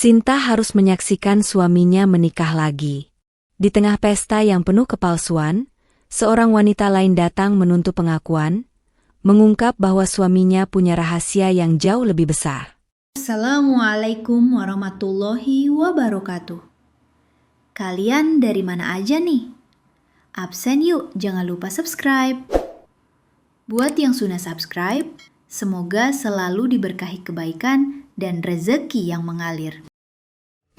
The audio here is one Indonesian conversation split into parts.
Sinta harus menyaksikan suaminya menikah lagi. Di tengah pesta yang penuh kepalsuan, seorang wanita lain datang menuntut pengakuan, mengungkap bahwa suaminya punya rahasia yang jauh lebih besar. Assalamualaikum warahmatullahi wabarakatuh. Kalian dari mana aja nih? Absen yuk, jangan lupa subscribe. Buat yang sudah subscribe, semoga selalu diberkahi kebaikan dan rezeki yang mengalir.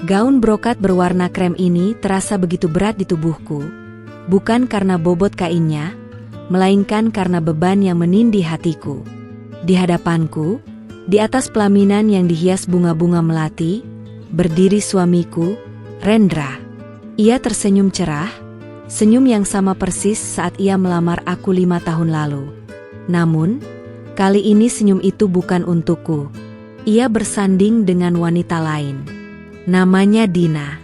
Gaun brokat berwarna krem ini terasa begitu berat di tubuhku, bukan karena bobot kainnya, melainkan karena beban yang menindih hatiku. Di hadapanku, di atas pelaminan yang dihias bunga-bunga melati, berdiri suamiku, Rendra. Ia tersenyum cerah, senyum yang sama persis saat ia melamar aku 5 tahun lalu. Namun, kali ini senyum itu bukan untukku. Ia bersanding dengan wanita lain. Namanya Dina.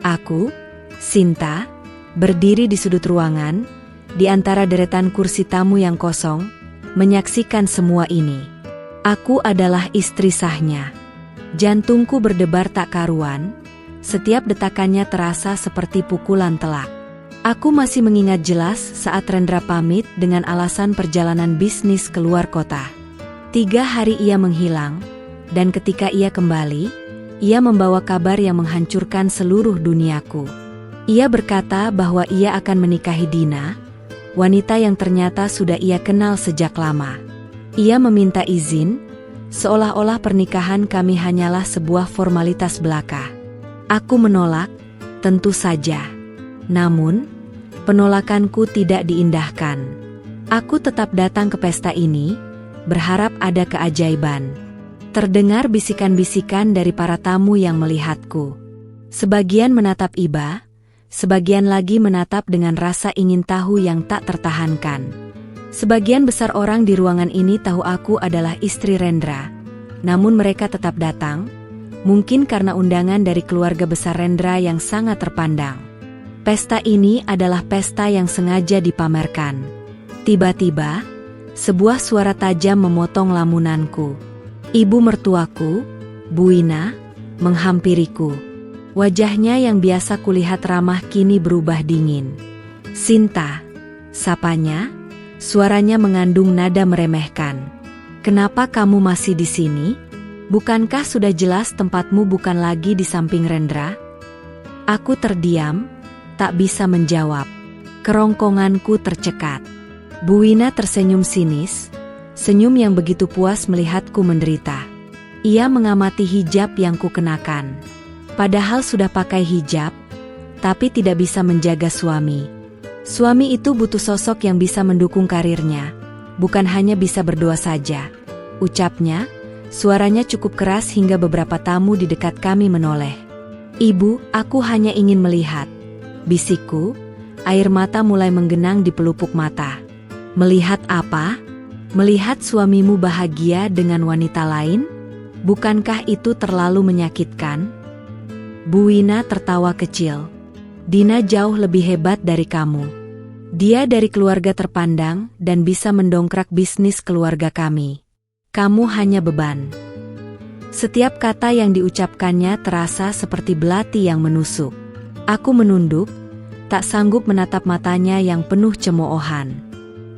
Aku, Sinta, berdiri di sudut ruangan, di antara deretan kursi tamu yang kosong, menyaksikan semua ini. Aku adalah istri sahnya. Jantungku berdebar tak karuan, setiap detakannya terasa seperti pukulan telak. Aku masih mengingat jelas saat Rendra pamit dengan alasan perjalanan bisnis keluar kota. 3 hari ia menghilang, dan ketika ia kembali, ia membawa kabar yang menghancurkan seluruh duniaku. Ia berkata bahwa ia akan menikahi Dina, wanita yang ternyata sudah ia kenal sejak lama. Ia meminta izin, seolah-olah pernikahan kami hanyalah sebuah formalitas belaka. Aku menolak, tentu saja. Namun, penolakanku tidak diindahkan. Aku tetap datang ke pesta ini, berharap ada keajaiban. Terdengar bisikan-bisikan dari para tamu yang melihatku. Sebagian menatap iba, sebagian lagi menatap dengan rasa ingin tahu yang tak tertahankan. Sebagian besar orang di ruangan ini tahu aku adalah istri Rendra, namun mereka tetap datang, mungkin karena undangan dari keluarga besar Rendra yang sangat terpandang. Pesta ini adalah pesta yang sengaja dipamerkan. Tiba-tiba, sebuah suara tajam memotong lamunanku. Ibu mertuaku, Bu Ina, menghampiriku. Wajahnya yang biasa kulihat ramah kini berubah dingin. Sinta, sapanya, suaranya mengandung nada meremehkan. Kenapa kamu masih di sini? Bukankah sudah jelas tempatmu bukan lagi di samping Rendra? Aku terdiam, tak bisa menjawab. Kerongkonganku tercekat. Bu Ina tersenyum sinis, senyum yang begitu puas melihatku menderita. Ia mengamati hijab yang kukenakan. Padahal sudah pakai hijab, tapi tidak bisa menjaga suami. Suami itu butuh sosok yang bisa mendukung karirnya, bukan hanya bisa berdoa saja. Ucapnya, suaranya cukup keras hingga beberapa tamu di dekat kami menoleh. Ibu, aku hanya ingin melihat. Bisikku, air mata mulai menggenang di pelupuk mata. Melihat apa? Melihat suamimu bahagia dengan wanita lain? Bukankah itu terlalu menyakitkan? Bu Ina tertawa kecil. Dina jauh lebih hebat dari kamu. Dia dari keluarga terpandang dan bisa mendongkrak bisnis keluarga kami. Kamu hanya beban. Setiap kata yang diucapkannya terasa seperti belati yang menusuk. Aku menunduk, tak sanggup menatap matanya yang penuh cemoohan.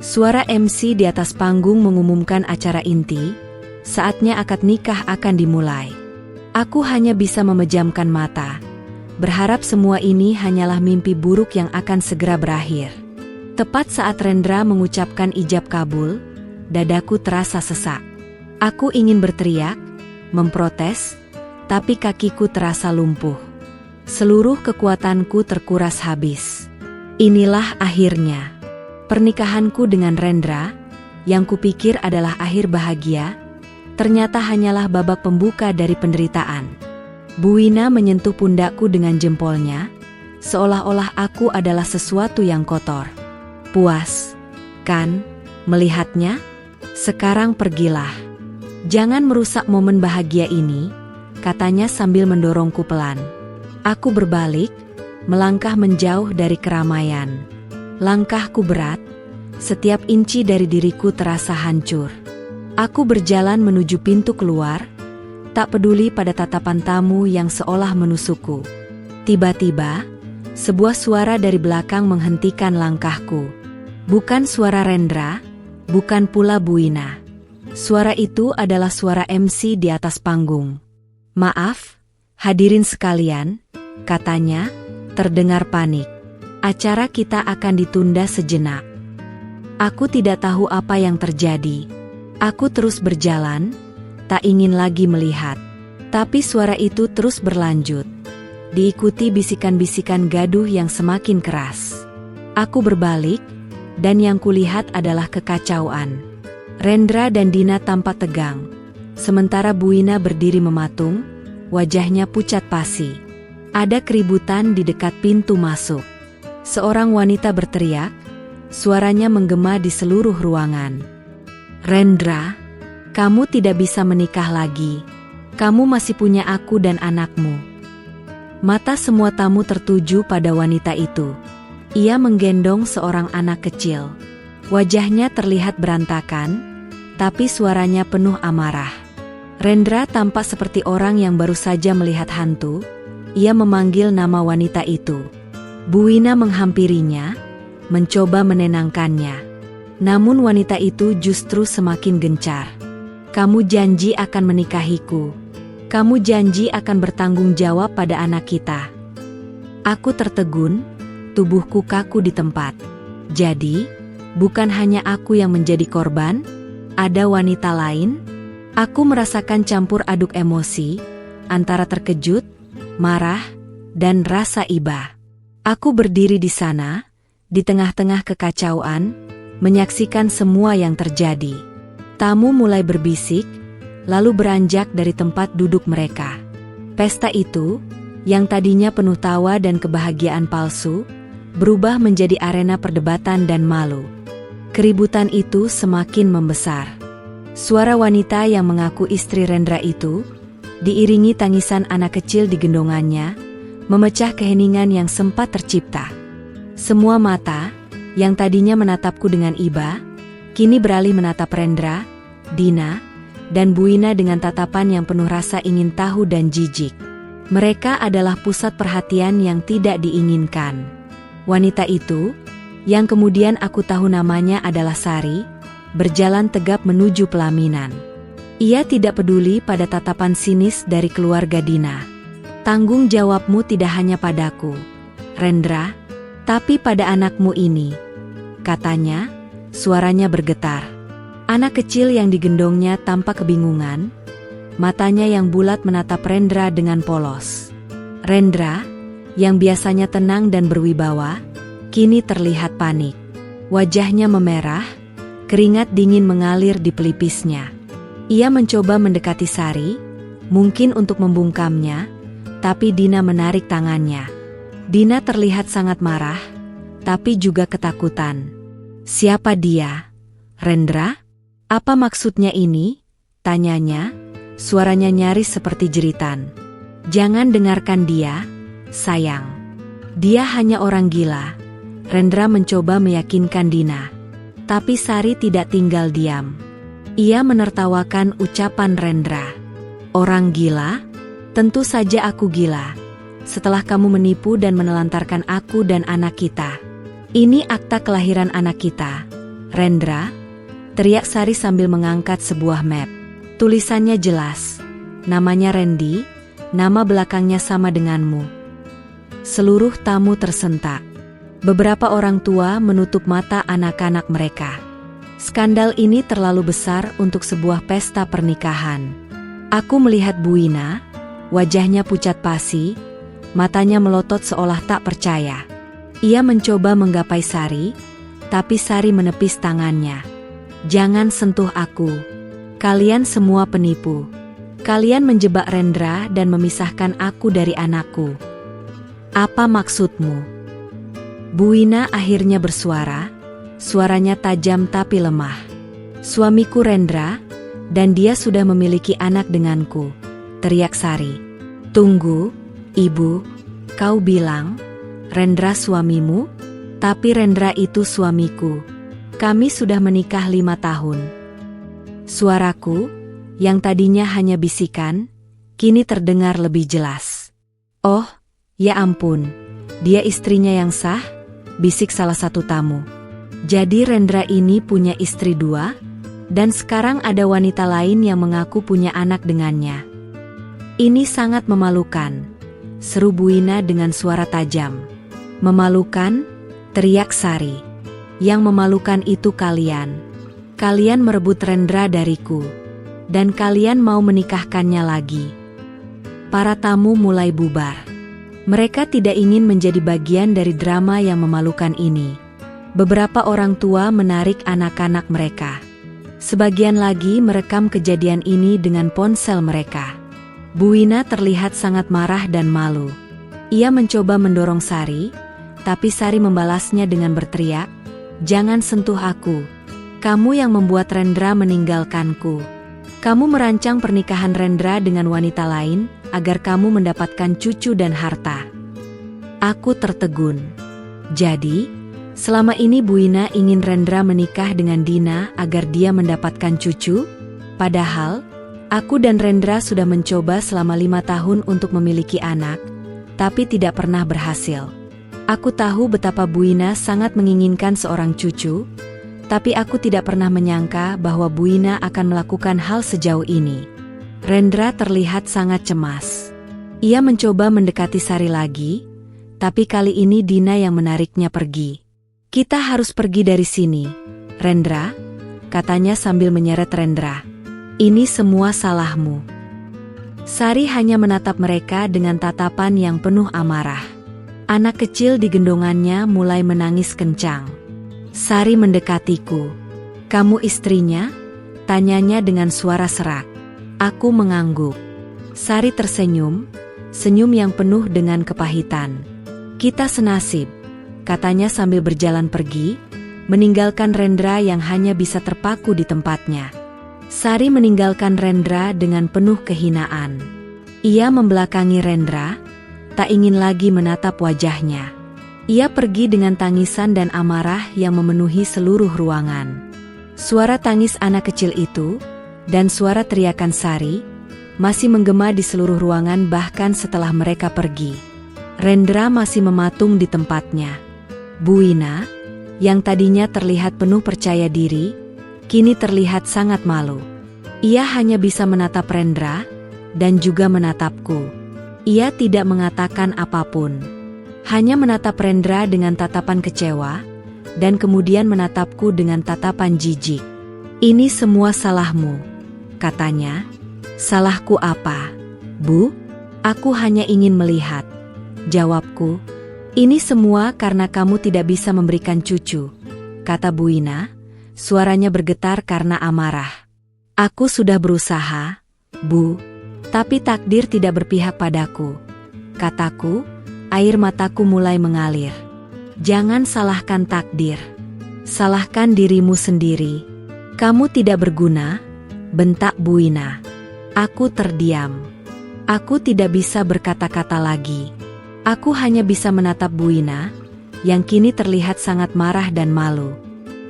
Suara MC di atas panggung mengumumkan acara inti, saatnya akad nikah akan dimulai. Aku hanya bisa memejamkan mata, berharap semua ini hanyalah mimpi buruk yang akan segera berakhir. Tepat saat Rendra mengucapkan ijab kabul, dadaku terasa sesak. Aku ingin berteriak, memprotes, tapi kakiku terasa lumpuh. Seluruh kekuatanku terkuras habis. Inilah akhirnya. Pernikahanku dengan Rendra, yang kupikir adalah akhir bahagia, ternyata hanyalah babak pembuka dari penderitaan. Bu Ina menyentuh pundakku dengan jempolnya, seolah-olah aku adalah sesuatu yang kotor. Puas, kan, melihatnya? Sekarang pergilah. Jangan merusak momen bahagia ini, katanya sambil mendorongku pelan. Aku berbalik, melangkah menjauh dari keramaian. Langkahku berat, setiap inci dari diriku terasa hancur. Aku berjalan menuju pintu keluar, tak peduli pada tatapan tamu yang seolah menusukku. Tiba-tiba, sebuah suara dari belakang menghentikan langkahku. Bukan suara Rendra, bukan pula Bu Ina. Suara itu adalah suara MC di atas panggung. "Maaf, hadirin sekalian," katanya, terdengar panik. "Acara kita akan ditunda sejenak." Aku tidak tahu apa yang terjadi. Aku terus berjalan, tak ingin lagi melihat. Tapi suara itu terus berlanjut, diikuti bisikan-bisikan gaduh yang semakin keras. Aku berbalik, dan yang kulihat adalah kekacauan. Rendra dan Dina tampak tegang, sementara Bu Ina berdiri mematung, wajahnya pucat pasi. Ada keributan di dekat pintu masuk. Seorang wanita berteriak, suaranya menggema di seluruh ruangan. "Rendra, kamu tidak bisa menikah lagi. Kamu masih punya aku dan anakmu." Mata semua tamu tertuju pada wanita itu. Ia menggendong seorang anak kecil. Wajahnya terlihat berantakan, tapi suaranya penuh amarah. Rendra tampak seperti orang yang baru saja melihat hantu. Ia memanggil nama wanita itu. Bu Ina menghampirinya, mencoba menenangkannya. Namun wanita itu justru semakin gencar. "Kamu janji akan menikahiku. Kamu janji akan bertanggung jawab pada anak kita." Aku tertegun, tubuhku kaku di tempat. Jadi, bukan hanya aku yang menjadi korban, ada wanita lain? Aku merasakan campur aduk emosi, antara terkejut, marah, dan rasa iba. Aku berdiri di sana, di tengah-tengah kekacauan, menyaksikan semua yang terjadi. Tamu mulai berbisik, lalu beranjak dari tempat duduk mereka. Pesta itu, yang tadinya penuh tawa dan kebahagiaan palsu, berubah menjadi arena perdebatan dan malu. Keributan itu semakin membesar. Suara wanita yang mengaku istri Rendra itu, diiringi tangisan anak kecil di gendongannya, memecah keheningan yang sempat tercipta. Semua mata, yang tadinya menatapku dengan iba, kini beralih menatap Rendra, Dina, dan Bu Ina dengan tatapan yang penuh rasa ingin tahu dan jijik. Mereka adalah pusat perhatian yang tidak diinginkan. Wanita itu, yang kemudian aku tahu namanya adalah Sari, berjalan tegap menuju pelaminan. Ia tidak peduli pada tatapan sinis dari keluarga Dina. "Tanggung jawabmu tidak hanya padaku, Rendra, tapi pada anakmu ini," katanya, suaranya bergetar. Anak kecil yang digendongnya tampak kebingungan, matanya yang bulat menatap Rendra dengan polos. Rendra, yang biasanya tenang dan berwibawa, kini terlihat panik. Wajahnya memerah, keringat dingin mengalir di pelipisnya. Ia mencoba mendekati Sari, mungkin untuk membungkamnya, tapi Dina menarik tangannya. Dina terlihat sangat marah, tapi juga ketakutan. "Siapa dia? Rendra? Apa maksudnya ini?" tanyanya, suaranya nyaris seperti jeritan. "Jangan dengarkan dia, sayang. Dia hanya orang gila." Rendra mencoba meyakinkan Dina. Tapi Sari tidak tinggal diam. Ia menertawakan ucapan Rendra. "Orang gila? Tentu saja aku gila. Setelah kamu menipu dan menelantarkan aku dan anak kita. Ini akta kelahiran anak kita, Rendra," teriak Sari sambil mengangkat sebuah map. Tulisannya jelas. Namanya Randy, nama belakangnya sama denganmu. Seluruh tamu tersentak. Beberapa orang tua menutup mata anak-anak mereka. Skandal ini terlalu besar untuk sebuah pesta pernikahan. Aku melihat Bu Ina, wajahnya pucat pasi, matanya melotot seolah tak percaya. Ia mencoba menggapai Sari, tapi Sari menepis tangannya. "Jangan sentuh aku. Kalian semua penipu. Kalian menjebak Rendra dan memisahkan aku dari anakku. Apa maksudmu?" Bu Ina akhirnya bersuara, suaranya tajam tapi lemah. "Suamiku Rendra, dan dia sudah memiliki anak denganku," teriak Sari. "Tunggu, Ibu, kau bilang Rendra suamimu? Tapi Rendra itu suamiku. Kami sudah menikah 5 tahun. Suaraku, yang tadinya hanya bisikan, kini terdengar lebih jelas. "Oh, ya ampun, dia istrinya yang sah?" bisik salah satu tamu. "Jadi Rendra ini punya istri dua? Dan sekarang ada wanita lain yang mengaku punya anak dengannya. Ini sangat memalukan," seru Bu Ina dengan suara tajam. "Memalukan?" teriak Sari. "Yang memalukan itu kalian. Kalian merebut Rendra dariku. Dan kalian mau menikahkannya lagi." Para tamu mulai bubar. Mereka tidak ingin menjadi bagian dari drama yang memalukan ini. Beberapa orang tua menarik anak-anak mereka. Sebagian lagi merekam kejadian ini dengan ponsel mereka. Bu Ina terlihat sangat marah dan malu. Ia mencoba mendorong Sari, tapi Sari membalasnya dengan berteriak, "Jangan sentuh aku. Kamu yang membuat Rendra meninggalkanku. Kamu merancang pernikahan Rendra dengan wanita lain agar kamu mendapatkan cucu dan harta." Aku tertegun. Jadi, selama ini Bu Ina ingin Rendra menikah dengan Dina agar dia mendapatkan cucu? Padahal, aku dan Rendra sudah mencoba selama 5 tahun untuk memiliki anak, tapi tidak pernah berhasil. Aku tahu betapa Bu Ina sangat menginginkan seorang cucu, tapi aku tidak pernah menyangka bahwa Bu Ina akan melakukan hal sejauh ini. Rendra terlihat sangat cemas. Ia mencoba mendekati Sari lagi, tapi kali ini Dina yang menariknya pergi. "Kita harus pergi dari sini, Rendra," katanya sambil menyeret Rendra. "Ini semua salahmu." Sari hanya menatap mereka dengan tatapan yang penuh amarah. Anak kecil di gendongannya mulai menangis kencang. Sari mendekatiku. "Kamu istrinya?" tanyanya dengan suara serak. Aku mengangguk. Sari tersenyum, senyum yang penuh dengan kepahitan. "Kita senasib," katanya sambil berjalan pergi, meninggalkan Rendra yang hanya bisa terpaku di tempatnya. Sari meninggalkan Rendra dengan penuh kehinaan. Ia membelakangi Rendra, tak ingin lagi menatap wajahnya. Ia pergi dengan tangisan dan amarah yang memenuhi seluruh ruangan. Suara tangis anak kecil itu, dan suara teriakan Sari, masih menggema di seluruh ruangan bahkan setelah mereka pergi. Rendra masih mematung di tempatnya. Bu Ina, yang tadinya terlihat penuh percaya diri, kini terlihat sangat malu. Ia hanya bisa menatap Rendra, dan juga menatapku. Ia tidak mengatakan apapun. Hanya menatap Rendra dengan tatapan kecewa, dan kemudian menatapku dengan tatapan jijik. "Ini semua salahmu," katanya. "Salahku apa, Bu?" "Aku hanya ingin melihat," jawabku. "Ini semua karena kamu tidak bisa memberikan cucu," kata Bu Ina, suaranya bergetar karena amarah. "Aku sudah berusaha, Bu, tapi takdir tidak berpihak padaku," kataku. Air mataku mulai mengalir. "Jangan salahkan takdir. Salahkan dirimu sendiri. Kamu tidak berguna," bentak Bu Ina. Aku terdiam. Aku tidak bisa berkata-kata lagi. Aku hanya bisa menatap Bu Ina, yang kini terlihat sangat marah dan malu.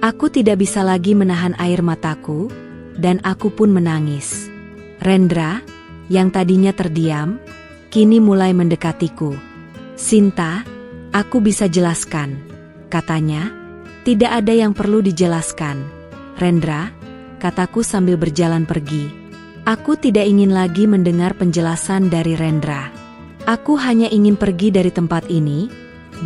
Aku tidak bisa lagi menahan air mataku, dan aku pun menangis. Rendra, yang tadinya terdiam, kini mulai mendekatiku. "Sinta, aku bisa jelaskan," katanya. "Tidak ada yang perlu dijelaskan, Rendra," kataku sambil berjalan pergi. Aku tidak ingin lagi mendengar penjelasan dari Rendra. Aku hanya ingin pergi dari tempat ini,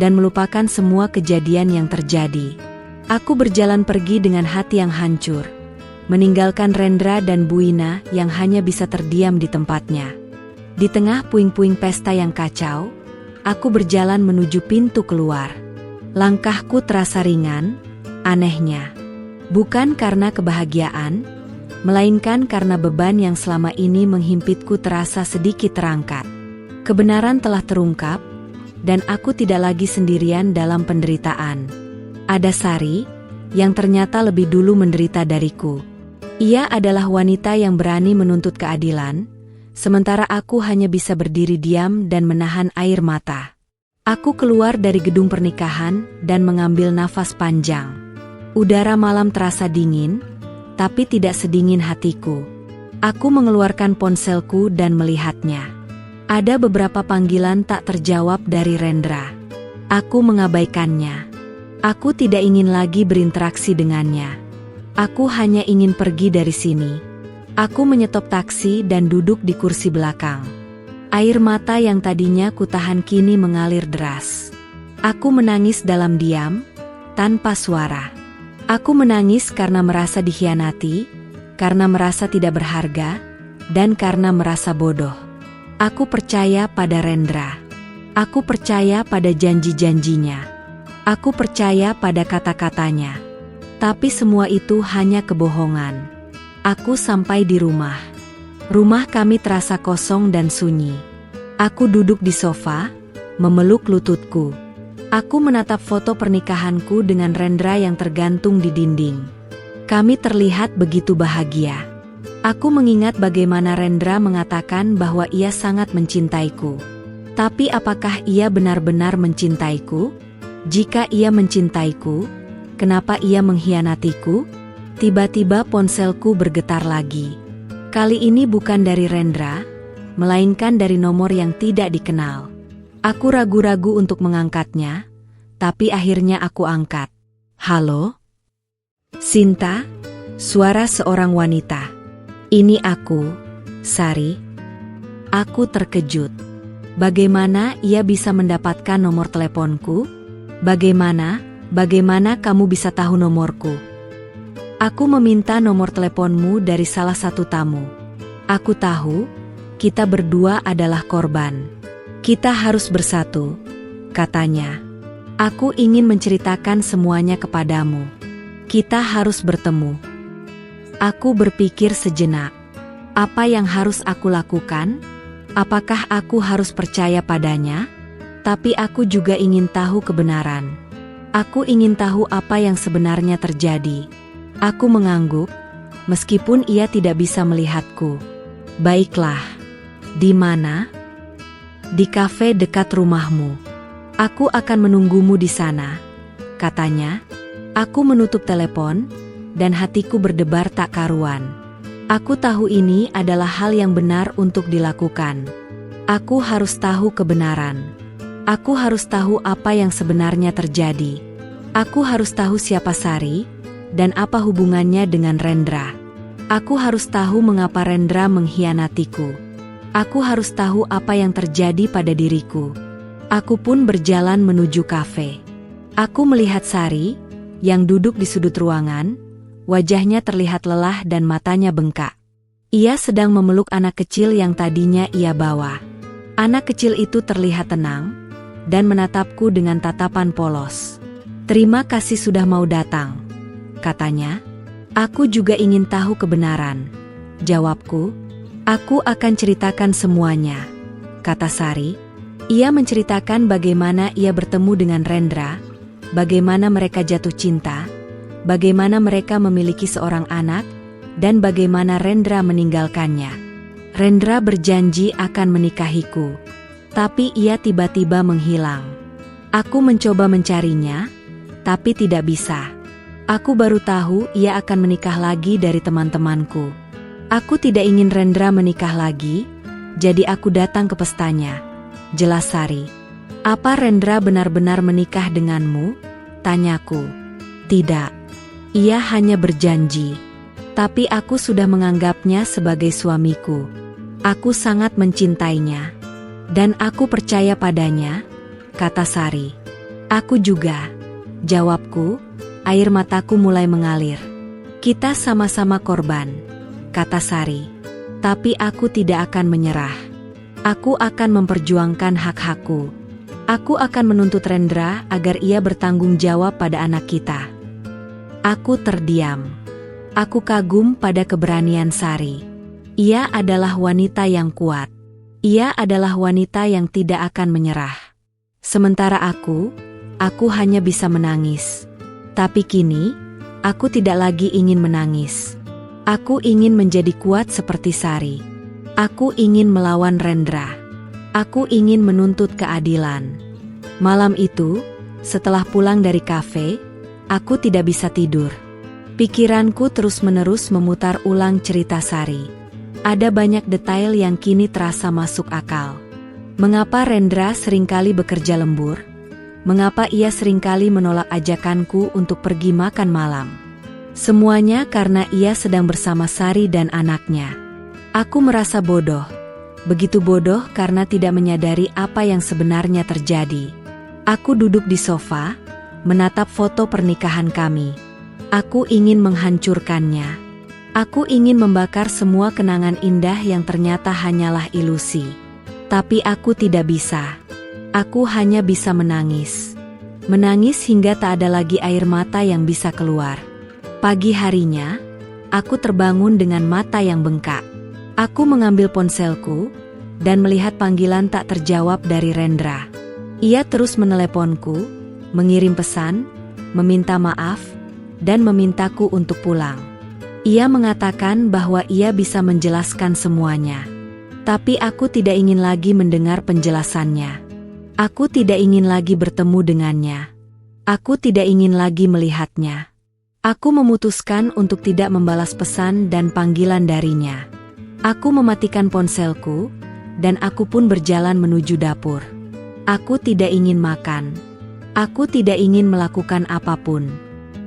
dan melupakan semua kejadian yang terjadi. Aku berjalan pergi dengan hati yang hancur, meninggalkan Rendra dan Bu Ina yang hanya bisa terdiam di tempatnya. Di tengah puing-puing pesta yang kacau, aku berjalan menuju pintu keluar. Langkahku terasa ringan, anehnya. Bukan karena kebahagiaan, melainkan karena beban yang selama ini menghimpitku terasa sedikit terangkat. Kebenaran telah terungkap, dan aku tidak lagi sendirian dalam penderitaan. Ada Sari, yang ternyata lebih dulu menderita dariku. Ia adalah wanita yang berani menuntut keadilan, sementara aku hanya bisa berdiri diam dan menahan air mata. Aku keluar dari gedung pernikahan dan mengambil nafas panjang. Udara malam terasa dingin, tapi tidak sedingin hatiku. Aku mengeluarkan ponselku dan melihatnya. Ada beberapa panggilan tak terjawab dari Rendra. Aku mengabaikannya. Aku tidak ingin lagi berinteraksi dengannya. Aku hanya ingin pergi dari sini. Aku menyetop taksi dan duduk di kursi belakang. Air mata yang tadinya kutahan kini mengalir deras. Aku menangis dalam diam, tanpa suara. Aku menangis karena merasa dikhianati, karena merasa tidak berharga, dan karena merasa bodoh. Aku percaya pada Rendra. Aku percaya pada janji-janjinya. Aku percaya pada kata-katanya. Tapi semua itu hanya kebohongan. Aku sampai di rumah. Rumah kami terasa kosong dan sunyi. Aku duduk di sofa, memeluk lututku. Aku menatap foto pernikahanku dengan Rendra yang tergantung di dinding. Kami terlihat begitu bahagia. Aku mengingat bagaimana Rendra mengatakan bahwa ia sangat mencintaiku. Tapi apakah ia benar-benar mencintaiku? Jika ia mencintaiku, kenapa ia mengkhianatiku? Tiba-tiba ponselku bergetar lagi. Kali ini bukan dari Rendra, melainkan dari nomor yang tidak dikenal. Aku ragu-ragu untuk mengangkatnya, tapi akhirnya aku angkat. Halo? Sinta? Suara seorang wanita. Ini aku, Sari. Aku terkejut. Bagaimana ia bisa mendapatkan nomor teleponku? Bagaimana kamu bisa tahu nomorku? Aku meminta nomor teleponmu dari salah satu tamu. Aku tahu, kita berdua adalah korban. Kita harus bersatu, katanya. Aku ingin menceritakan semuanya kepadamu. Kita harus bertemu. Aku berpikir sejenak. Apa yang harus aku lakukan? Apakah aku harus percaya padanya? Tapi aku juga ingin tahu kebenaran. Aku ingin tahu apa yang sebenarnya terjadi. Aku mengangguk, meskipun ia tidak bisa melihatku. Baiklah. Di mana? Di kafe dekat rumahmu. Aku akan menunggumu di sana, katanya. Aku menutup telepon, dan hatiku berdebar tak karuan. Aku tahu ini adalah hal yang benar untuk dilakukan. Aku harus tahu kebenaran. Aku harus tahu apa yang sebenarnya terjadi. Aku harus tahu siapa Sari, dan apa hubungannya dengan Rendra. Aku harus tahu mengapa Rendra mengkhianatiku. Aku harus tahu apa yang terjadi pada diriku. Aku pun berjalan menuju kafe. Aku melihat Sari, yang duduk di sudut ruangan. Wajahnya terlihat lelah dan matanya bengkak. Ia sedang memeluk anak kecil yang tadinya ia bawa. Anak kecil itu terlihat tenang, dan menatapku dengan tatapan polos. Terima kasih sudah mau datang, katanya. Aku juga ingin tahu kebenaran, jawabku. Aku akan ceritakan semuanya, kata Sari. Ia menceritakan bagaimana ia bertemu dengan Rendra, bagaimana mereka jatuh cinta, bagaimana mereka memiliki seorang anak, dan bagaimana Rendra meninggalkannya. Rendra berjanji akan menikahiku, tapi ia tiba-tiba menghilang. Aku mencoba mencarinya, tapi tidak bisa. Aku baru tahu ia akan menikah lagi dari teman-temanku. Aku tidak ingin Rendra menikah lagi, jadi aku datang ke pestanya. Jelas Sari. Apa Rendra benar-benar menikah denganmu? Tanyaku. Tidak. Ia hanya berjanji. Tapi aku sudah menganggapnya sebagai suamiku. Aku sangat mencintainya. Dan aku percaya padanya, kata Sari. Aku juga. Jawabku, air mataku mulai mengalir. Kita sama-sama korban, kata Sari. Tapi aku tidak akan menyerah. Aku akan memperjuangkan hak-hakku. Aku akan menuntut Rendra agar ia bertanggung jawab pada anak kita. Aku terdiam. Aku kagum pada keberanian Sari. Ia adalah wanita yang kuat. Ia adalah wanita yang tidak akan menyerah. Sementara aku hanya bisa menangis. Tapi kini, aku tidak lagi ingin menangis. Aku ingin menjadi kuat seperti Sari. Aku ingin melawan Rendra. Aku ingin menuntut keadilan. Malam itu, setelah pulang dari kafe, aku tidak bisa tidur. Pikiranku terus-menerus memutar ulang cerita Sari. Ada banyak detail yang kini terasa masuk akal. Mengapa Rendra seringkali bekerja lembur? Mengapa ia seringkali menolak ajakanku untuk pergi makan malam? Semuanya karena ia sedang bersama Sari dan anaknya. Aku merasa bodoh. Begitu bodoh karena tidak menyadari apa yang sebenarnya terjadi. Aku duduk di sofa, menatap foto pernikahan kami. Aku ingin menghancurkannya. Aku ingin membakar semua kenangan indah yang ternyata hanyalah ilusi. Tapi aku tidak bisa. Aku hanya bisa menangis. Menangis hingga tak ada lagi air mata yang bisa keluar. Pagi harinya, aku terbangun dengan mata yang bengkak. Aku mengambil ponselku dan melihat panggilan tak terjawab dari Rendra. Ia terus meneleponku, mengirim pesan, meminta maaf, dan memintaku untuk pulang. Ia mengatakan bahwa ia bisa menjelaskan semuanya. Tapi aku tidak ingin lagi mendengar penjelasannya. Aku tidak ingin lagi bertemu dengannya. Aku tidak ingin lagi melihatnya. Aku memutuskan untuk tidak membalas pesan dan panggilan darinya. Aku mematikan ponselku, dan aku pun berjalan menuju dapur. Aku tidak ingin makan. Aku tidak ingin melakukan apapun.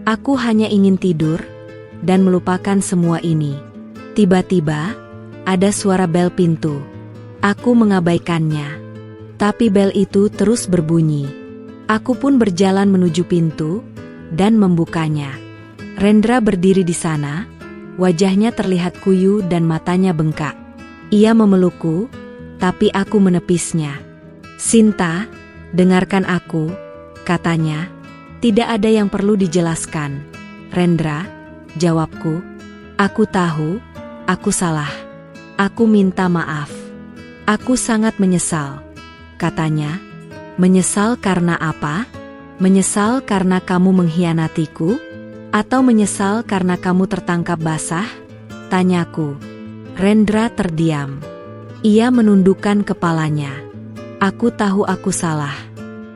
Aku hanya ingin tidur, dan melupakan semua ini. Tiba-tiba, ada suara bel pintu. Aku mengabaikannya. Tapi bel itu terus berbunyi. Aku pun berjalan menuju pintu, dan membukanya. Rendra berdiri di sana, wajahnya terlihat kuyu dan matanya bengkak. Ia memelukku, tapi aku menepisnya. "Sinta, dengarkan aku," katanya. "Tidak ada yang perlu dijelaskan." "Rendra," jawabku. "Aku tahu, aku salah. Aku minta maaf. Aku sangat menyesal," katanya. "Menyesal karena apa? Menyesal karena kamu mengkhianatiku? Atau menyesal karena kamu tertangkap basah?" tanyaku. Rendra terdiam. Ia menundukkan kepalanya. "Aku tahu aku salah.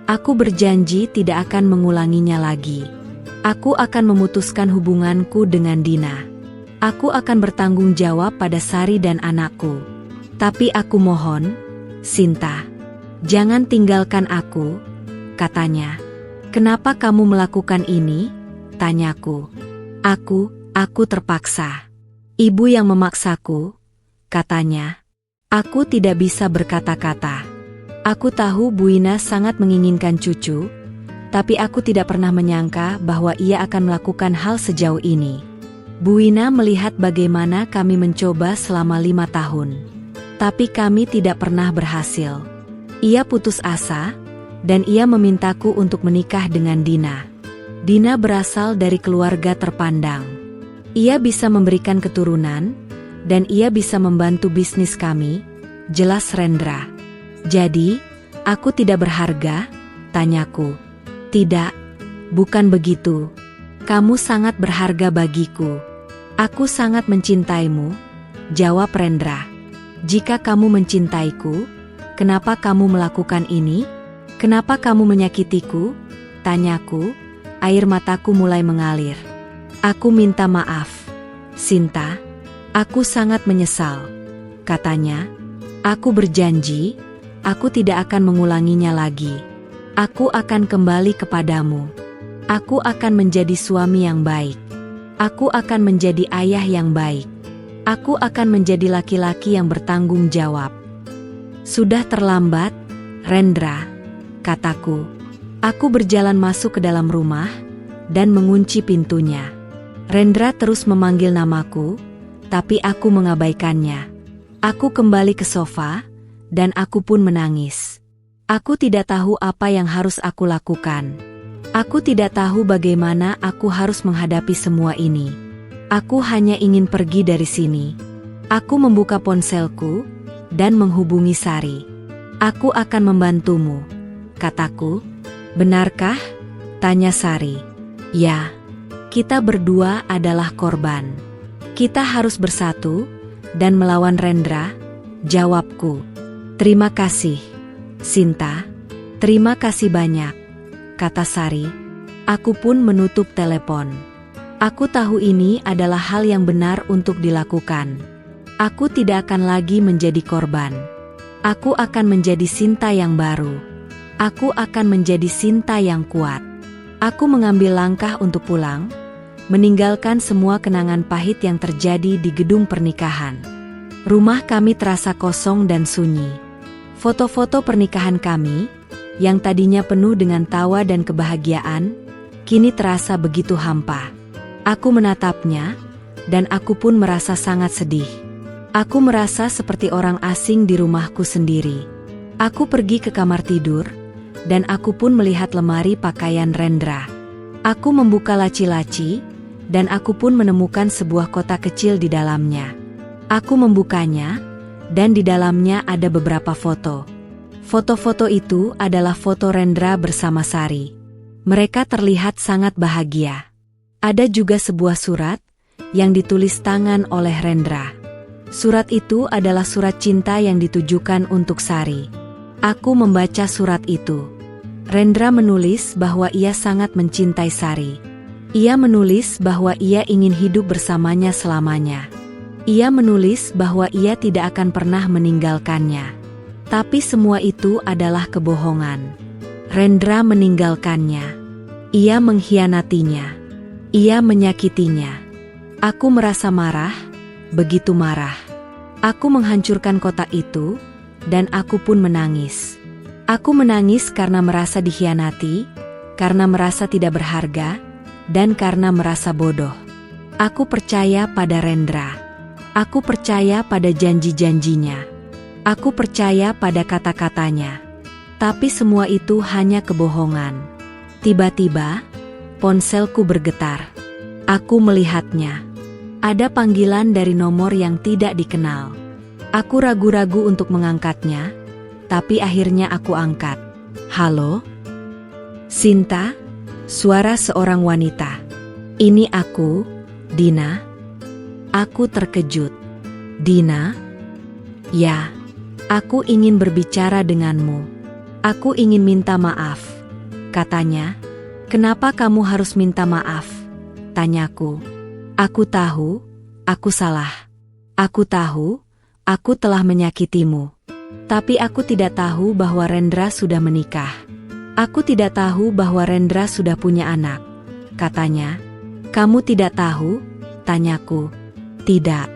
Aku berjanji tidak akan mengulanginya lagi. Aku akan memutuskan hubunganku dengan Dina. Aku akan bertanggung jawab pada Sari dan anakku. Tapi aku mohon, Sinta, jangan tinggalkan aku," katanya. "Kenapa kamu melakukan ini?" tanyaku. Aku terpaksa. "Ibu yang memaksaku," katanya. Aku tidak bisa berkata-kata. Aku tahu Bu Ina sangat menginginkan cucu, tapi aku tidak pernah menyangka bahwa ia akan melakukan hal sejauh ini. Bu Ina melihat bagaimana kami mencoba selama 5 tahun. Tapi kami tidak pernah berhasil. Ia putus asa, dan ia memintaku untuk menikah dengan Dina. Dina berasal dari keluarga terpandang. Ia bisa memberikan keturunan, dan ia bisa membantu bisnis kami, jelas Rendra. "Jadi, aku tidak berharga?" tanyaku. "Tidak, bukan begitu. Kamu sangat berharga bagiku. Aku sangat mencintaimu," jawab Rendra. "Jika kamu mencintaiku, kenapa kamu melakukan ini? Kenapa kamu menyakitiku?" tanyaku. Air mataku mulai mengalir. "Aku minta maaf, Sinta. Aku sangat menyesal," katanya. "Aku berjanji, aku tidak akan mengulanginya lagi. Aku akan kembali kepadamu. Aku akan menjadi suami yang baik. Aku akan menjadi ayah yang baik. Aku akan menjadi laki-laki yang bertanggung jawab." "Sudah terlambat, Rendra," kataku. Aku berjalan masuk ke dalam rumah dan mengunci pintunya. Rendra terus memanggil namaku, tapi aku mengabaikannya. Aku kembali ke sofa, dan aku pun menangis. Aku tidak tahu apa yang harus aku lakukan. Aku tidak tahu bagaimana aku harus menghadapi semua ini. Aku hanya ingin pergi dari sini. Aku membuka ponselku dan menghubungi Sari. "Aku akan membantumu," kataku. "Benarkah?" tanya Sari. "Ya, kita berdua adalah korban. Kita harus bersatu dan melawan Rendra," jawabku. "Terima kasih, Sinta. Terima kasih banyak," kata Sari. Aku pun menutup telepon. Aku tahu ini adalah hal yang benar untuk dilakukan. Aku tidak akan lagi menjadi korban. Aku akan menjadi Sinta yang baru. Aku akan menjadi Sinta yang kuat. Aku mengambil langkah untuk pulang, meninggalkan semua kenangan pahit yang terjadi di gedung pernikahan. Rumah kami terasa kosong dan sunyi. Foto-foto pernikahan kami, yang tadinya penuh dengan tawa dan kebahagiaan, kini terasa begitu hampa. Aku menatapnya, dan aku pun merasa sangat sedih. Aku merasa seperti orang asing di rumahku sendiri. Aku pergi ke kamar tidur, dan aku pun melihat lemari pakaian Rendra. Aku membuka laci-laci, dan aku pun menemukan sebuah kotak kecil di dalamnya. Aku membukanya, dan di dalamnya ada beberapa foto. Foto-foto itu adalah foto Rendra bersama Sari. Mereka terlihat sangat bahagia. Ada juga sebuah surat, yang ditulis tangan oleh Rendra. Surat itu adalah surat cinta yang ditujukan untuk Sari. Aku membaca surat itu. Rendra menulis bahwa ia sangat mencintai Sari. Ia menulis bahwa ia ingin hidup bersamanya selamanya. Ia menulis bahwa ia tidak akan pernah meninggalkannya. Tapi semua itu adalah kebohongan. Rendra meninggalkannya. Ia mengkhianatinya. Ia menyakitinya. Aku merasa marah, begitu marah. Aku menghancurkan kotak itu, dan aku pun menangis. Aku menangis karena merasa dikhianati, karena merasa tidak berharga, dan karena merasa bodoh. Aku percaya pada Rendra. Aku percaya pada janji-janjinya. Aku percaya pada kata-katanya. Tapi semua itu hanya kebohongan. Tiba-tiba, ponselku bergetar. Aku melihatnya. Ada panggilan dari nomor yang tidak dikenal. Aku ragu-ragu untuk mengangkatnya, tapi akhirnya aku angkat. Halo? Sinta? Suara seorang wanita. Ini aku, Dina. Aku terkejut. Dina? Ya, aku ingin berbicara denganmu. Aku ingin minta maaf. Katanya, kenapa kamu harus minta maaf? Tanyaku. Aku tahu, aku salah. Aku tahu, aku telah menyakitimu. Tapi aku tidak tahu bahwa Rendra sudah menikah. Aku tidak tahu bahwa Rendra sudah punya anak. Katanya, kamu tidak tahu? Tanyaku. Tidak.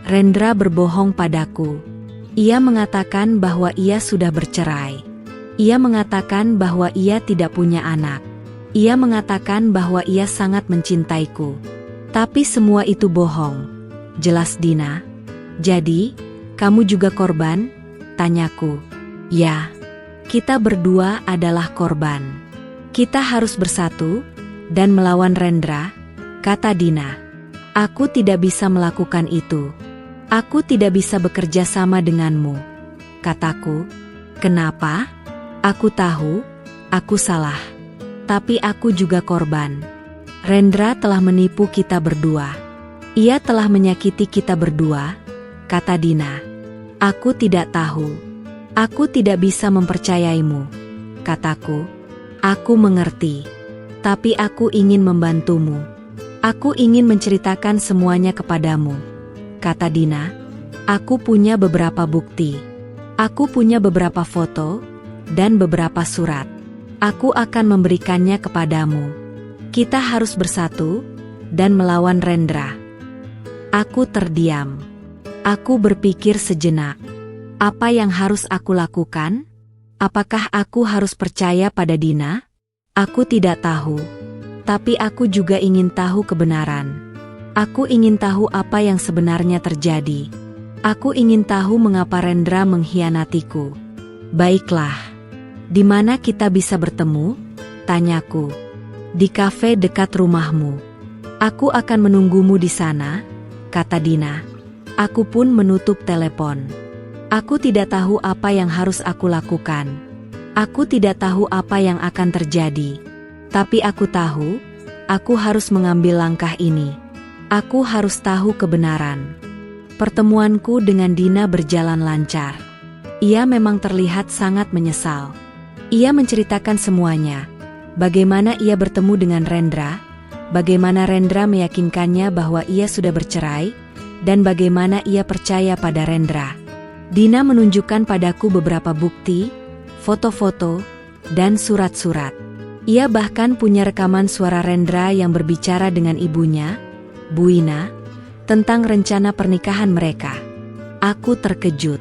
Rendra berbohong padaku. Ia mengatakan bahwa ia sudah bercerai. Ia mengatakan bahwa ia tidak punya anak. Ia mengatakan bahwa ia sangat mencintaiku. Tapi semua itu bohong. Jelas Dina. Jadi, kamu juga korban? Tanyaku. Ya, kita berdua adalah korban. Kita harus bersatu dan melawan Rendra, kata Dina. Aku tidak bisa melakukan itu. Aku tidak bisa bekerja sama denganmu, kataku. Kenapa? Aku tahu, aku salah. Tapi aku juga korban. Rendra telah menipu kita berdua. Ia telah menyakiti kita berdua, kata Dina. Aku tidak tahu. Aku tidak bisa mempercayaimu, kataku. Aku mengerti. Tapi aku ingin membantumu. Aku ingin menceritakan semuanya kepadamu, kata Dina. Aku punya beberapa bukti. Aku punya beberapa foto dan beberapa surat. Aku akan memberikannya kepadamu. Kita harus bersatu dan melawan Rendra. Aku terdiam. Aku berpikir sejenak. Apa yang harus aku lakukan? Apakah aku harus percaya pada Dina? Aku tidak tahu. Tapi aku juga ingin tahu kebenaran. Aku ingin tahu apa yang sebenarnya terjadi. Aku ingin tahu mengapa Rendra mengkhianatiku. Baiklah. Di mana kita bisa bertemu? Tanyaku. Di kafe dekat rumahmu. Aku akan menunggumu di sana, kata Dina. Aku pun menutup telepon. Aku tidak tahu apa yang harus aku lakukan. Aku tidak tahu apa yang akan terjadi. Tapi aku tahu, aku harus mengambil langkah ini. Aku harus tahu kebenaran. Pertemuanku dengan Dina berjalan lancar. Ia memang terlihat sangat menyesal. Ia menceritakan semuanya. Bagaimana ia bertemu dengan Rendra, bagaimana Rendra meyakinkannya bahwa ia sudah bercerai, dan bagaimana ia percaya pada Rendra. Dina menunjukkan padaku beberapa bukti, foto-foto, dan surat-surat. Ia bahkan punya rekaman suara Rendra yang berbicara dengan ibunya, Bu Ina, tentang rencana pernikahan mereka. Aku terkejut.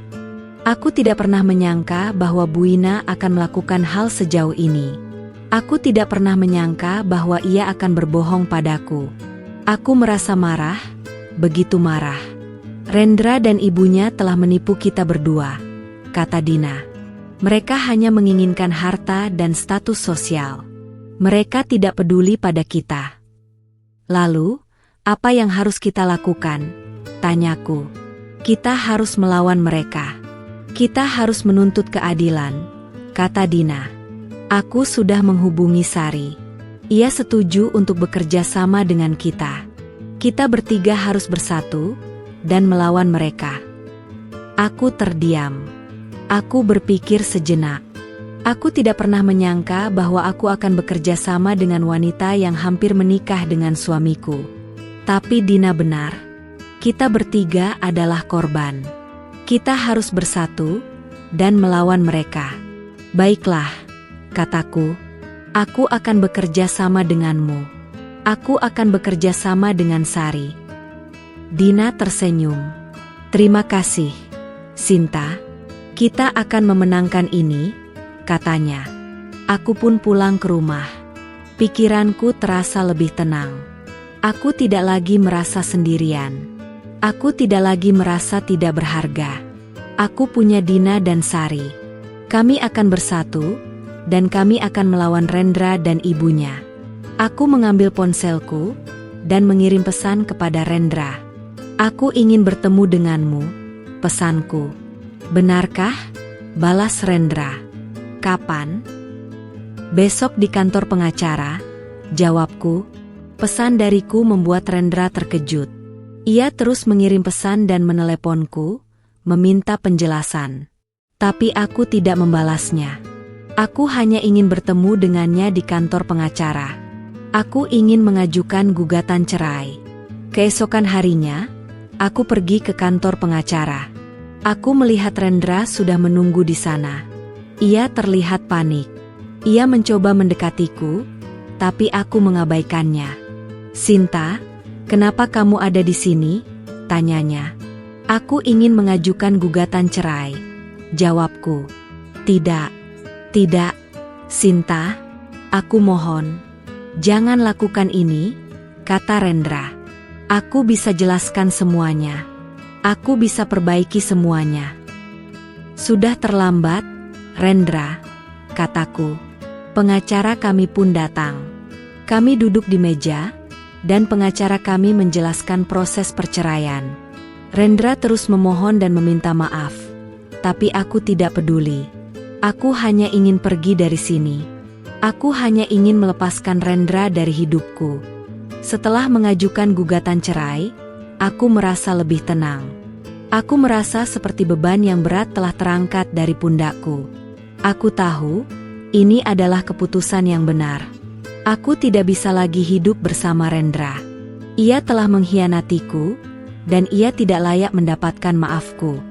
Aku tidak pernah menyangka bahwa Bu Ina akan melakukan hal sejauh ini. Aku tidak pernah menyangka bahwa ia akan berbohong padaku. Aku merasa marah, begitu marah. Rendra dan ibunya telah menipu kita berdua, kata Dina. Mereka hanya menginginkan harta dan status sosial. Mereka tidak peduli pada kita. Lalu, apa yang harus kita lakukan? Tanyaku. Kita harus melawan mereka. Kita harus menuntut keadilan, kata Dina. Aku sudah menghubungi Sari. Ia setuju untuk bekerja sama dengan kita. Kita bertiga harus bersatu dan melawan mereka. Aku terdiam. Aku berpikir sejenak. Aku tidak pernah menyangka bahwa aku akan bekerja sama dengan wanita yang hampir menikah dengan suamiku. Tapi Dina benar. Kita bertiga adalah korban. Kita harus bersatu dan melawan mereka. Baiklah, kataku. Aku akan bekerja sama denganmu. Aku akan bekerja sama dengan Sari. Dina tersenyum. Terima kasih, Sinta. Kita akan memenangkan ini, katanya. Aku pun pulang ke rumah. Pikiranku terasa lebih tenang. Aku tidak lagi merasa sendirian. Aku tidak lagi merasa tidak berharga. Aku punya Dina dan Sari. Kami akan bersatu, dan kami akan melawan Rendra dan ibunya. Aku mengambil ponselku, dan mengirim pesan kepada Rendra. Aku ingin bertemu denganmu, pesanku. Benarkah? Balas Rendra. Kapan? Besok di kantor pengacara, jawabku. Pesan dariku membuat Rendra terkejut. Ia terus mengirim pesan dan meneleponku, meminta penjelasan. Tapi aku tidak membalasnya. Aku hanya ingin bertemu dengannya di kantor pengacara. Aku ingin mengajukan gugatan cerai. Keesokan harinya, aku pergi ke kantor pengacara. Aku melihat Rendra sudah menunggu di sana. Ia terlihat panik. Ia mencoba mendekatiku, tapi aku mengabaikannya. Sinta, kenapa kamu ada di sini? Tanyanya. Aku ingin mengajukan gugatan cerai. Jawabku. Tidak, Sinta, aku mohon. Jangan lakukan ini, kata Rendra. Aku bisa jelaskan semuanya. Aku bisa perbaiki semuanya. Sudah terlambat, Rendra, kataku. Pengacara kami pun datang. Kami duduk di meja, dan pengacara kami menjelaskan proses perceraian. Rendra terus memohon dan meminta maaf. Tapi aku tidak peduli. Aku hanya ingin pergi dari sini. Aku hanya ingin melepaskan Rendra dari hidupku. Setelah mengajukan gugatan cerai, aku merasa lebih tenang. Aku merasa seperti beban yang berat telah terangkat dari pundakku. Aku tahu, ini adalah keputusan yang benar. Aku tidak bisa lagi hidup bersama Rendra. Ia telah mengkhianatiku, dan ia tidak layak mendapatkan maafku.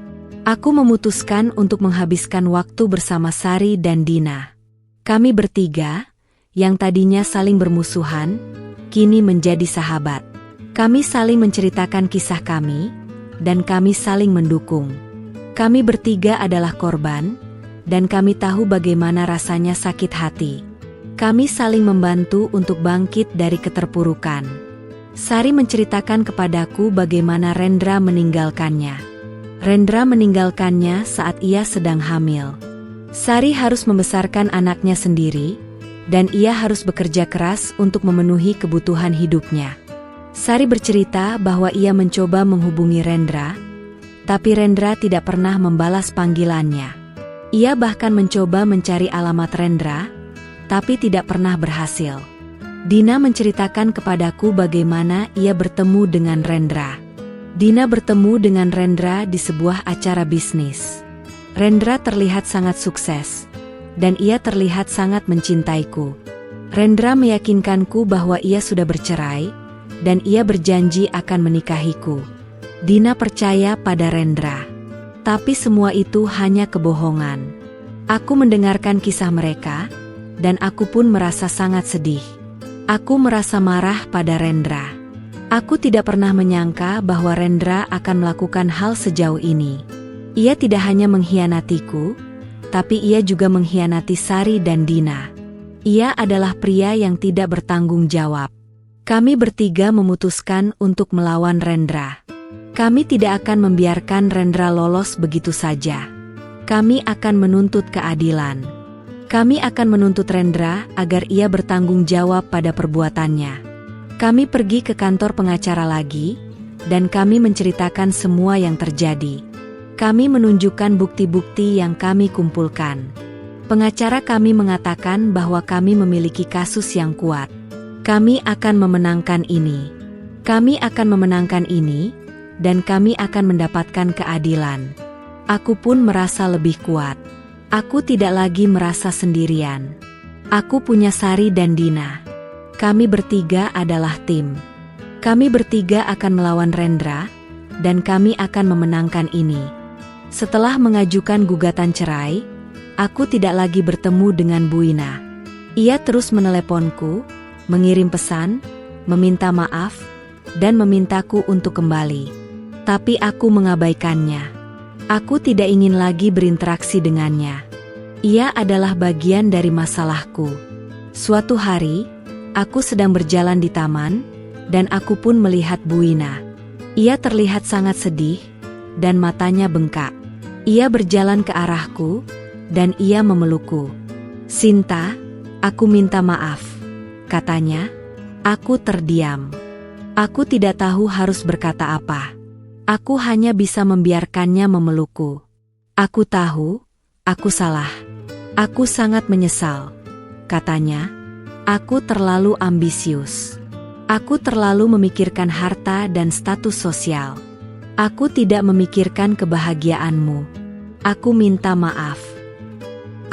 Aku memutuskan untuk menghabiskan waktu bersama Sari dan Dina. Kami bertiga, yang tadinya saling bermusuhan, kini menjadi sahabat. Kami saling menceritakan kisah kami, dan kami saling mendukung. Kami bertiga adalah korban, dan kami tahu bagaimana rasanya sakit hati. Kami saling membantu untuk bangkit dari keterpurukan. Sari menceritakan kepadaku bagaimana Rendra meninggalkannya. Rendra meninggalkannya saat ia sedang hamil. Sari harus membesarkan anaknya sendiri, dan ia harus bekerja keras untuk memenuhi kebutuhan hidupnya. Sari bercerita bahwa ia mencoba menghubungi Rendra, tapi Rendra tidak pernah membalas panggilannya. Ia bahkan mencoba mencari alamat Rendra, tapi tidak pernah berhasil. Dina menceritakan kepadaku bagaimana ia bertemu dengan Rendra. Dina bertemu dengan Rendra di sebuah acara bisnis. Rendra terlihat sangat sukses, dan ia terlihat sangat mencintaiku. Rendra meyakinkanku bahwa ia sudah bercerai, dan ia berjanji akan menikahiku. Dina percaya pada Rendra. Tapi semua itu hanya kebohongan. Aku mendengarkan kisah mereka, dan aku pun merasa sangat sedih. Aku merasa marah pada Rendra. Aku tidak pernah menyangka bahwa Rendra akan melakukan hal sejauh ini. Ia tidak hanya mengkhianatiku, tapi ia juga mengkhianati Sari dan Dina. Ia adalah pria yang tidak bertanggung jawab. Kami bertiga memutuskan untuk melawan Rendra. Kami tidak akan membiarkan Rendra lolos begitu saja. Kami akan menuntut keadilan. Kami akan menuntut Rendra agar ia bertanggung jawab pada perbuatannya. Kami pergi ke kantor pengacara lagi, dan kami menceritakan semua yang terjadi. Kami menunjukkan bukti-bukti yang kami kumpulkan. Pengacara kami mengatakan bahwa kami memiliki kasus yang kuat. Kami akan memenangkan ini. Kami akan memenangkan ini, dan kami akan mendapatkan keadilan. Aku pun merasa lebih kuat. Aku tidak lagi merasa sendirian. Aku punya Sari dan Dina. Kami bertiga adalah tim. Kami bertiga akan melawan Rendra, dan kami akan memenangkan ini. Setelah mengajukan gugatan cerai, aku tidak lagi bertemu dengan Bu Ina. Ia terus meneleponku, mengirim pesan, meminta maaf, dan memintaku untuk kembali. Tapi aku mengabaikannya. Aku tidak ingin lagi berinteraksi dengannya. Ia adalah bagian dari masalahku. Suatu hari, aku sedang berjalan di taman, dan aku pun melihat Bu Ina. Ia terlihat sangat sedih, dan matanya bengkak. Ia berjalan ke arahku, dan ia memelukku. "Sinta, aku minta maaf," katanya. Aku terdiam. Aku tidak tahu harus berkata apa. Aku hanya bisa membiarkannya memelukku. Aku tahu, aku salah. Aku sangat menyesal, katanya. Aku terlalu ambisius. Aku terlalu memikirkan harta dan status sosial. Aku tidak memikirkan kebahagiaanmu. Aku minta maaf.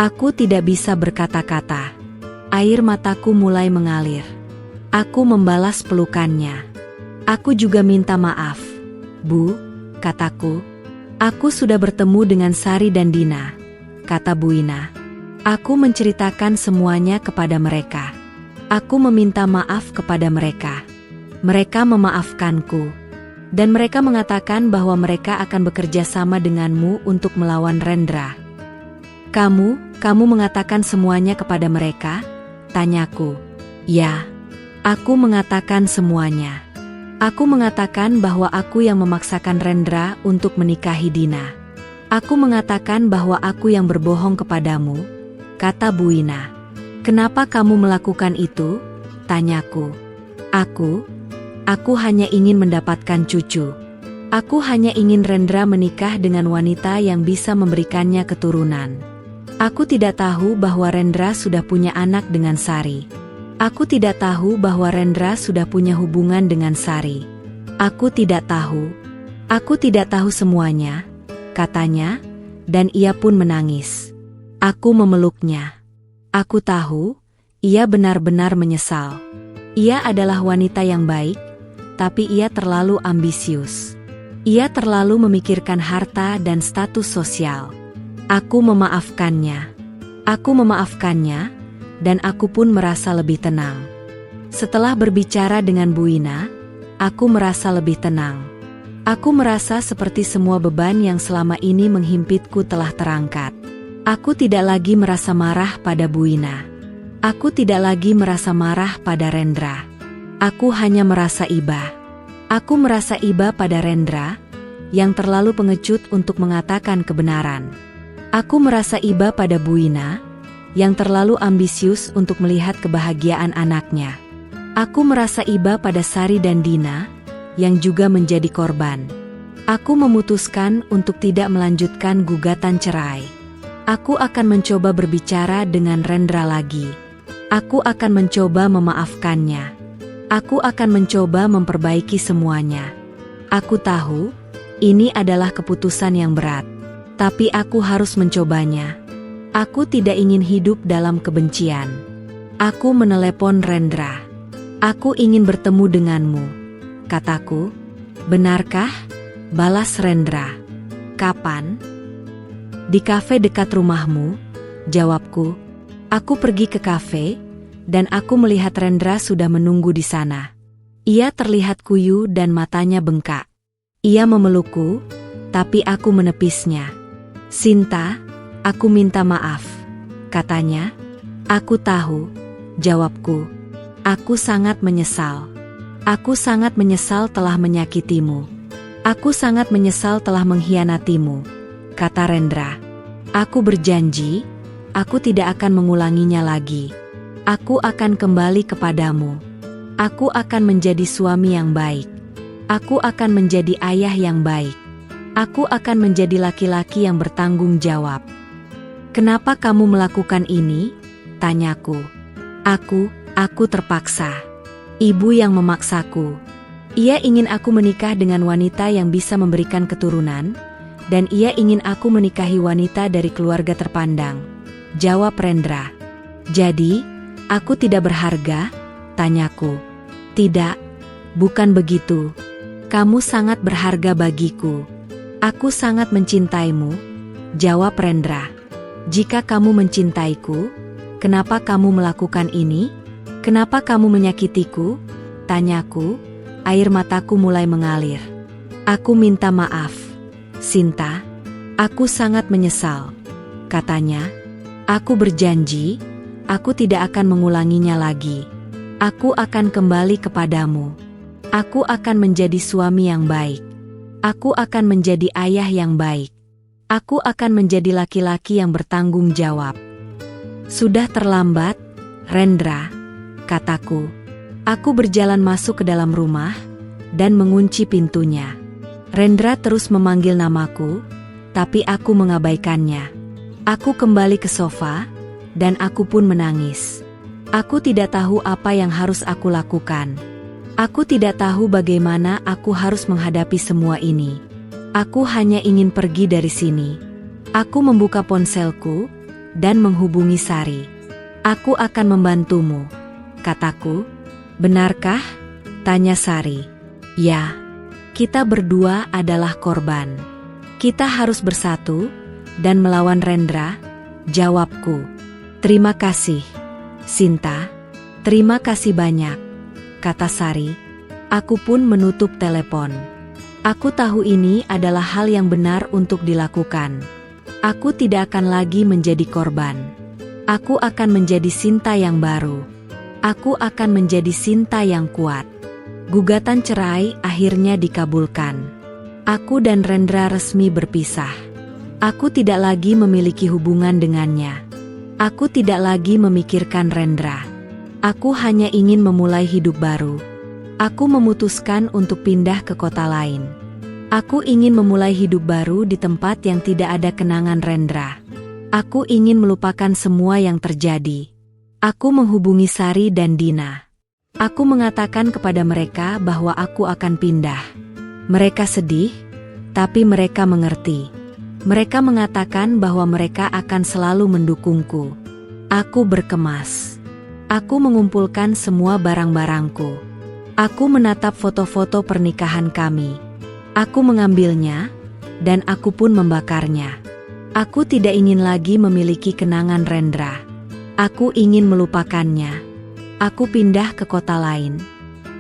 Aku tidak bisa berkata-kata. Air mataku mulai mengalir. Aku membalas pelukannya. Aku juga minta maaf, Bu, kataku. Aku sudah bertemu dengan Sari dan Dina, kata Bu Ina. Aku menceritakan semuanya kepada mereka. Aku meminta maaf kepada mereka. Mereka memaafkanku. Dan mereka mengatakan bahwa mereka akan bekerja sama denganmu untuk melawan Rendra. Kamu mengatakan semuanya kepada mereka? Tanyaku. Ya, aku mengatakan semuanya. Aku mengatakan bahwa aku yang memaksakan Rendra untuk menikahi Dina. Aku mengatakan bahwa aku yang berbohong kepadamu, kata Bu Ina. Kenapa kamu melakukan itu? Tanyaku. Aku hanya ingin mendapatkan cucu. Aku hanya ingin Rendra menikah dengan wanita yang bisa memberikannya keturunan. Aku tidak tahu bahwa Rendra sudah punya anak dengan Sari. Aku tidak tahu bahwa Rendra sudah punya hubungan dengan Sari. Aku tidak tahu. Aku tidak tahu semuanya, katanya, dan ia pun menangis. Aku memeluknya. Aku tahu, ia benar-benar menyesal. Ia adalah wanita yang baik, tapi ia terlalu ambisius. Ia terlalu memikirkan harta dan status sosial. Aku memaafkannya. Aku memaafkannya, dan aku pun merasa lebih tenang. Setelah berbicara dengan Bu Ina, aku merasa lebih tenang. Aku merasa seperti semua beban yang selama ini menghimpitku telah terangkat. Aku tidak lagi merasa marah pada Bu Ina. Aku tidak lagi merasa marah pada Rendra. Aku hanya merasa iba. Aku merasa iba pada Rendra, yang terlalu pengecut untuk mengatakan kebenaran. Aku merasa iba pada Bu Ina, yang terlalu ambisius untuk melihat kebahagiaan anaknya. Aku merasa iba pada Sari dan Dina, yang juga menjadi korban. Aku memutuskan untuk tidak melanjutkan gugatan cerai. Aku akan mencoba berbicara dengan Rendra lagi. Aku akan mencoba memaafkannya. Aku akan mencoba memperbaiki semuanya. Aku tahu, ini adalah keputusan yang berat. Tapi aku harus mencobanya. Aku tidak ingin hidup dalam kebencian. Aku menelepon Rendra. Aku ingin bertemu denganmu, kataku. Benarkah? Balas Rendra. Kapan? Di kafe dekat rumahmu, jawabku. Aku pergi ke kafe, dan aku melihat Rendra sudah menunggu di sana. Ia terlihat kuyu dan matanya bengkak. Ia memelukku, tapi aku menepisnya. Sinta, aku minta maaf, katanya. Aku tahu, jawabku. Aku sangat menyesal. Aku sangat menyesal telah menyakitimu. Aku sangat menyesal telah mengkhianatimu, kata Rendra. Aku berjanji, aku tidak akan mengulanginya lagi. Aku akan kembali kepadamu. Aku akan menjadi suami yang baik. Aku akan menjadi ayah yang baik. Aku akan menjadi laki-laki yang bertanggung jawab. Kenapa kamu melakukan ini? Tanyaku. Aku terpaksa. Ibu yang memaksaku. Ia ingin aku menikah dengan wanita yang bisa memberikan keturunan, dan ia ingin aku menikahi wanita dari keluarga terpandang, jawab Rendra. Jadi, aku tidak berharga? Tanyaku. Tidak, bukan begitu. Kamu sangat berharga bagiku. Aku sangat mencintaimu, jawab Rendra. Jika kamu mencintaiku, kenapa kamu melakukan ini? Kenapa kamu menyakitiku? Tanyaku, air mataku mulai mengalir. Aku minta maaf, Sinta. Aku sangat menyesal, katanya. Aku berjanji, aku tidak akan mengulanginya lagi. Aku akan kembali kepadamu. Aku akan menjadi suami yang baik. Aku akan menjadi ayah yang baik. Aku akan menjadi laki-laki yang bertanggung jawab. Sudah terlambat, Rendra, kataku. Aku berjalan masuk ke dalam rumah dan mengunci pintunya. Rendra terus memanggil namaku, tapi aku mengabaikannya. Aku kembali ke sofa, dan aku pun menangis. Aku tidak tahu apa yang harus aku lakukan. Aku tidak tahu bagaimana aku harus menghadapi semua ini. Aku hanya ingin pergi dari sini. Aku membuka ponselku dan menghubungi Sari. Aku akan membantumu, kataku. Benarkah? Tanya Sari. Ya, kita berdua adalah korban. Kita harus bersatu dan melawan Rendra, jawabku. Terima kasih, Sinta. Terima kasih banyak, kata Sari. Aku pun menutup telepon. Aku tahu ini adalah hal yang benar untuk dilakukan. Aku tidak akan lagi menjadi korban. Aku akan menjadi Sinta yang baru. Aku akan menjadi Sinta yang kuat. Gugatan cerai akhirnya dikabulkan. Aku dan Rendra resmi berpisah. Aku tidak lagi memiliki hubungan dengannya. Aku tidak lagi memikirkan Rendra. Aku hanya ingin memulai hidup baru. Aku memutuskan untuk pindah ke kota lain. Aku ingin memulai hidup baru di tempat yang tidak ada kenangan Rendra. Aku ingin melupakan semua yang terjadi. Aku menghubungi Sari dan Dina. Aku mengatakan kepada mereka bahwa aku akan pindah. Mereka sedih, tapi mereka mengerti. Mereka mengatakan bahwa mereka akan selalu mendukungku. Aku berkemas. Aku mengumpulkan semua barang-barangku. Aku menatap foto-foto pernikahan kami. Aku mengambilnya, dan aku pun membakarnya. Aku tidak ingin lagi memiliki kenangan Rendra. Aku ingin melupakannya. Aku pindah ke kota lain.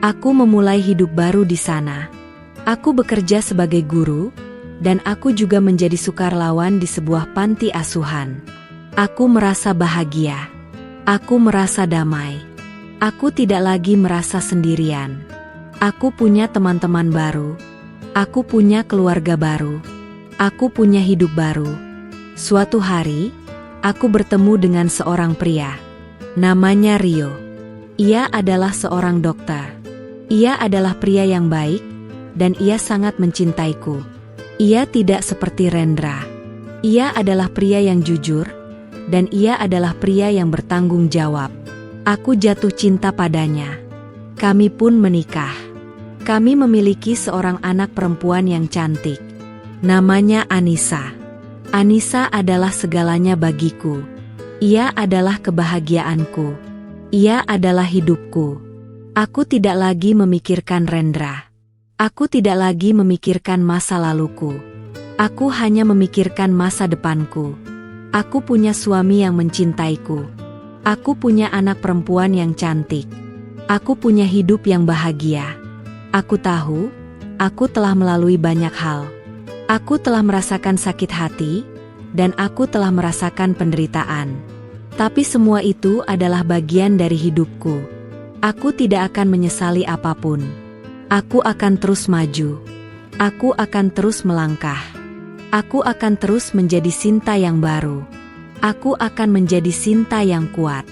Aku memulai hidup baru di sana. Aku bekerja sebagai guru, dan aku juga menjadi sukarelawan di sebuah panti asuhan. Aku merasa bahagia. Aku merasa damai. Aku tidak lagi merasa sendirian. Aku punya teman-teman baru. Aku punya keluarga baru. Aku punya hidup baru. Suatu hari, aku bertemu dengan seorang pria. Namanya Rio. Ia adalah seorang dokter. Ia adalah pria yang baik, dan ia sangat mencintaiku. Ia tidak seperti Rendra. Ia adalah pria yang jujur, dan ia adalah pria yang bertanggung jawab. Aku jatuh cinta padanya. Kami pun menikah. Kami memiliki seorang anak perempuan yang cantik. Namanya Anissa. Anissa adalah segalanya bagiku. Ia adalah kebahagiaanku. Ia adalah hidupku. Aku tidak lagi memikirkan Rendra. Aku tidak lagi memikirkan masa laluku. Aku hanya memikirkan masa depanku. Aku punya suami yang mencintaiku. Aku punya anak perempuan yang cantik. Aku punya hidup yang bahagia. Aku tahu, aku telah melalui banyak hal. Aku telah merasakan sakit hati, dan aku telah merasakan penderitaan. Tapi semua itu adalah bagian dari hidupku. Aku tidak akan menyesali apapun. Aku akan terus maju. Aku akan terus melangkah. Aku akan terus menjadi Sinta yang baru. Aku akan menjadi Sinta yang kuat.